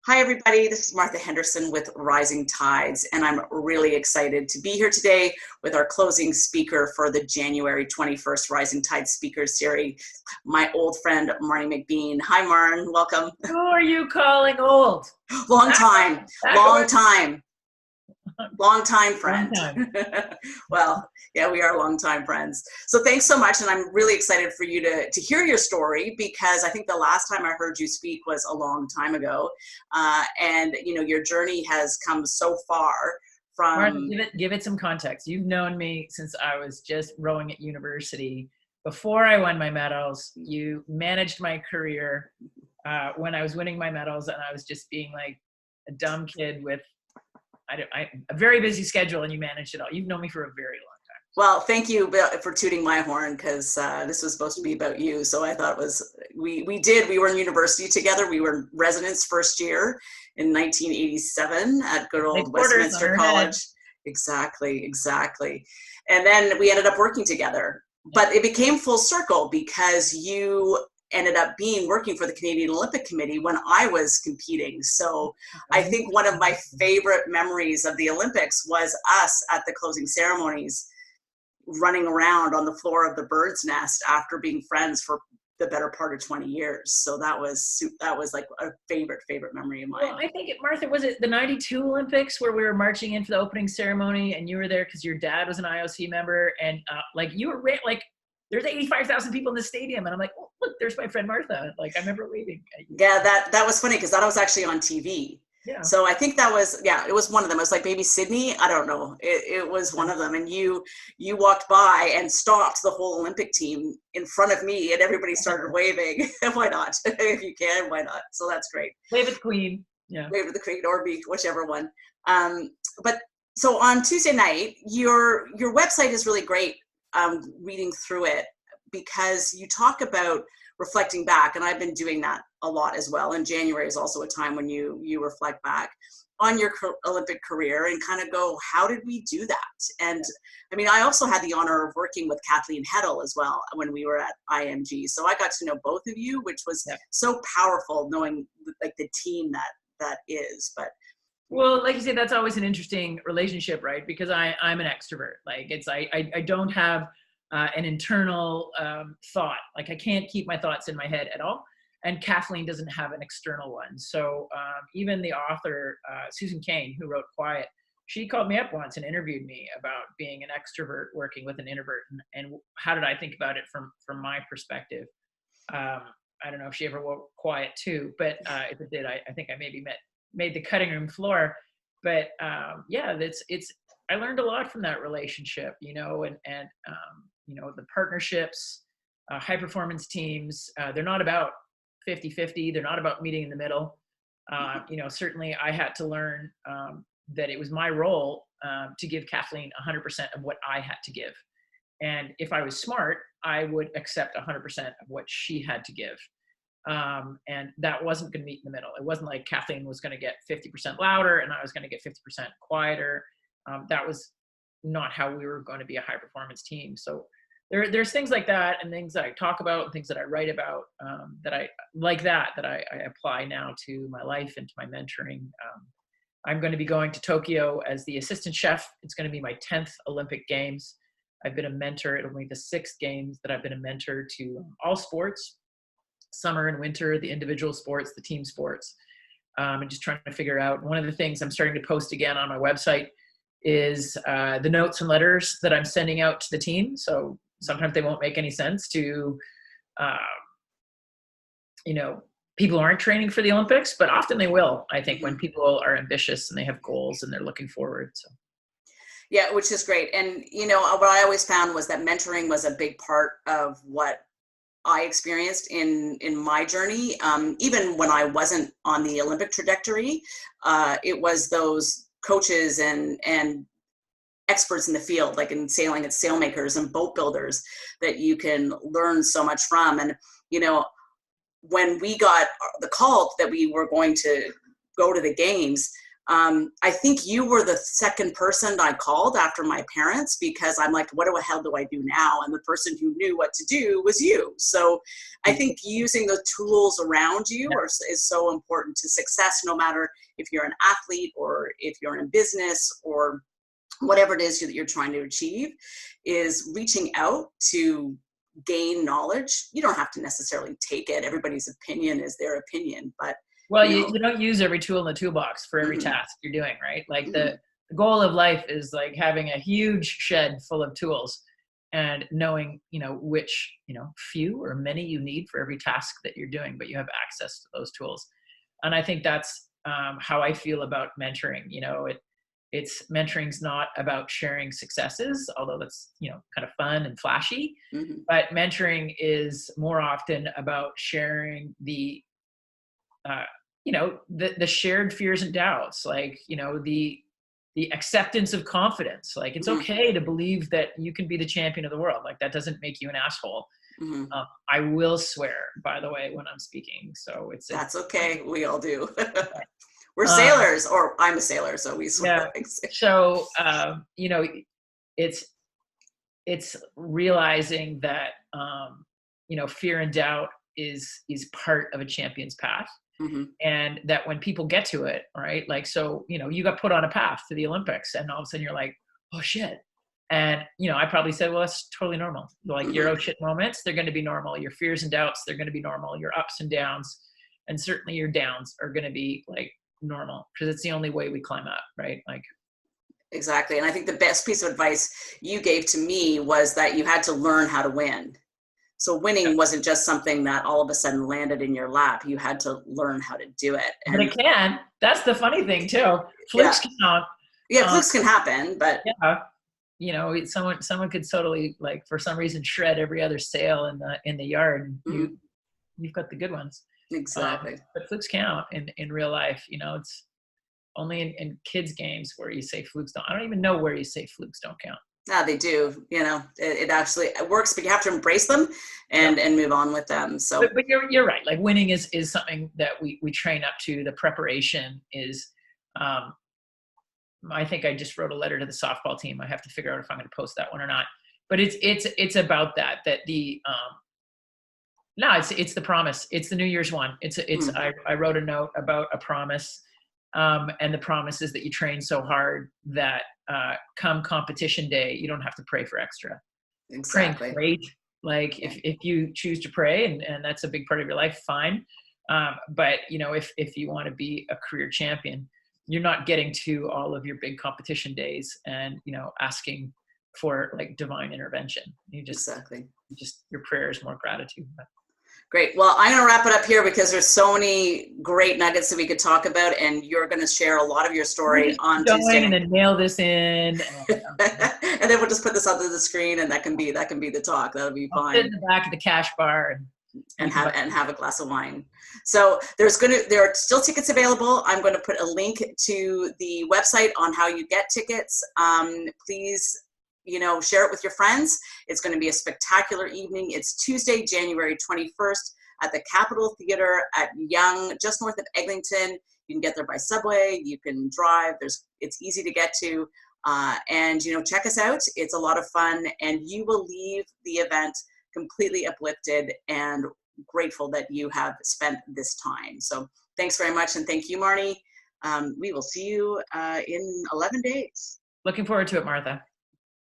Hi, everybody. This is Martha Henderson with Rising Tides, and I'm really excited to be here today with our closing speaker for the January 21st Rising Tides Speaker Series, my old friend, Marnie McBean. Hi, Marn. Welcome. Who are you calling old? Long time. Long time. Long time friend. Long time. Well, yeah, we are longtime friends. So thanks so much. And I'm really excited for you to hear your story, because I think the last time I heard you speak was a long time ago. And, you know, your journey has come so far from... Martha, give it some context. You've known me since I was just rowing at university. Before I won my medals, you managed my career when I was winning my medals, and I was just being like a dumb kid with a very busy schedule, and you managed it all. You've known me for a very long time. Well, thank you for tooting my horn, because this was supposed to be about you. So I thought it was, we were in university together. We were residents first year in 1987 at good old Westminster College. Exactly. And then we ended up working together, but it became full circle because you ended up working for the Canadian Olympic Committee when I was competing. So I think one of my favorite memories of the Olympics was us at the closing ceremonies running around on the floor of the bird's nest after being friends for the better part of 20 years. So that was like a favorite memory of mine. Well, I think Martha, was it the 92 Olympics where we were marching in for the opening ceremony and you were there because your dad was an IOC member, and like you were like, there's 85,000 people in the stadium. And I'm like, oh, look, there's my friend Martha. Like, I remember waving at you. Yeah, that was funny because that was actually on TV. Yeah. So I think that was, it was one of them. It was like maybe Sydney. I don't know. It was one of them. And you walked by and stopped the whole Olympic team in front of me, and everybody started waving. Why not? If you can, why not? So that's great. Wave at the Queen. Yeah. Wave at the Queen, or me, whichever one. But so on Tuesday night, your website is really great. Reading through it, because you talk about reflecting back, and I've been doing that a lot as well. And January is also a time when you reflect back on your Olympic career and kind of go, how did we do that? And I mean, I also had the honor of working with Kathleen Heddle as well when we were at IMG. So I got to know both of you, which was so powerful, knowing like the team that is. But well, like you said, that's always an interesting relationship, right? Because I'm an extrovert. Like I don't have an internal thought. Like I can't keep my thoughts in my head at all. And Kathleen doesn't have an external one. So even the author, Susan Cain, who wrote Quiet, she called me up once and interviewed me about being an extrovert working with an introvert, and how did I think about it from my perspective. I don't know if she ever wrote Quiet too, but if it did, I think I maybe made the cutting room floor. But yeah, I learned a lot from that relationship, you know, and you know, the partnerships, high performance teams, they're not about 50-50. They're not about meeting in the middle. You know, certainly I had to learn that it was my role to give Kathleen 100% of what I had to give. And if I was smart, I would accept 100% of what she had to give. And that wasn't going to meet in the middle. It wasn't like Kathleen was going to get 50% louder and I was going to get 50% quieter. That was not how we were going to be a high performance team. So there's things like that, and things that I talk about and things that I write about that I apply now to my life and to my mentoring. I'm going to be going to Tokyo as the assistant chef. It's going to be my 10th Olympic Games. I've been a mentor. It'll be the 6th games that I've been a mentor to all sports, summer and winter, the individual sports, the team sports. And just trying to figure out, one of the things I'm starting to post again on my website is the notes and letters that I'm sending out to the team. So sometimes they won't make any sense to, you know, people aren't training for the Olympics, but often they will, I think, when people are ambitious and they have goals and they're looking forward. So. Yeah, which is great. And, you know, what I always found was that mentoring was a big part of what I experienced in my journey. Even when I wasn't on the Olympic trajectory, it was those coaches and experts in the field, like in sailing, it's sailmakers and boat builders, that you can learn so much from. And, you know, when we got the call that we were going to go to the games, I think you were the second person I called after my parents, because I'm like, what the hell do I do now? And the person who knew what to do was you. So I think using the tools around you is so important to success, no matter if you're an athlete or if you're in business or whatever it is that you're trying to achieve, is reaching out to gain knowledge. You don't have to necessarily take it. Everybody's opinion is their opinion, but well, you don't use every tool in the toolbox for every task you're doing, right? Like the goal of life is like having a huge shed full of tools and knowing, which, few or many you need for every task that you're doing, but you have access to those tools. And I think that's how I feel about mentoring. It's mentoring's not about sharing successes, although that's, kind of fun and flashy, but mentoring is more often about sharing the shared fears and doubts, like, the acceptance of confidence. Like, it's okay to believe that you can be the champion of the world. Like, that doesn't make you an asshole. I will swear, by the way, when I'm speaking. So that's okay. We all do. We're sailors, or I'm a sailor, so we swear. Yeah. So, it's realizing that, fear and doubt is part of a champion's path. And that when people get to it, right? Like, so, you got put on a path to the Olympics, and all of a sudden you're like, oh shit. And, I probably said, well, that's totally normal. Like, your oh shit moments, they're going to be normal. Your fears and doubts, they're going to be normal. Your ups and downs, and certainly your downs, are going to be like normal, because it's the only way we climb up, right? Like, exactly. And I think the best piece of advice you gave to me was that you had to learn how to win. So winning wasn't just something that all of a sudden landed in your lap. You had to learn how to do it. And but it can. That's the funny thing too. Flukes can. Yeah, flukes can happen, but someone could totally, like, for some reason, shred every other sail in the yard. And you've got the good ones. Exactly. But flukes count in real life. It's only in kids' games where you say flukes don't. I don't even know where you say flukes don't count. Yeah, they do. It actually works, but you have to embrace them and move on with them. So, but you're right. Like, winning is something that we train up to. The preparation is, I think I just wrote a letter to the softball team. I have to figure out if I'm going to post that one or not. But it's about that the it's the promise. It's the New Year's one. I wrote a note about a promise. And the promise is that you train so hard that come competition day, you don't have to pray for extra. Exactly. Praying great. Like, if you choose to pray and that's a big part of your life, fine. But if you want to be a career champion, you're not getting to all of your big competition days and, asking for like divine intervention. Your prayer is more gratitude. Great. Well, I'm going to wrap it up here because there's so many great nuggets that we could talk about, and you're going to share a lot of your story on Tuesday. And then nail this in. And then we'll just put this onto the screen, and that can be the talk. That'll be fine. Sit in the back of the cash bar and have a glass of wine. So there are still tickets available. I'm going to put a link to the website on how you get tickets. Please, share it with your friends. It's going to be a spectacular evening. It's Tuesday, January 21st at the Capitol Theater at Yonge, just north of Eglinton. You can get there by subway. You can drive. It's easy to get to. And check us out. It's a lot of fun, and you will leave the event completely uplifted and grateful that you have spent this time. So thanks very much, and thank you, Marnie. We will see you in 11 days. Looking forward to it, Martha.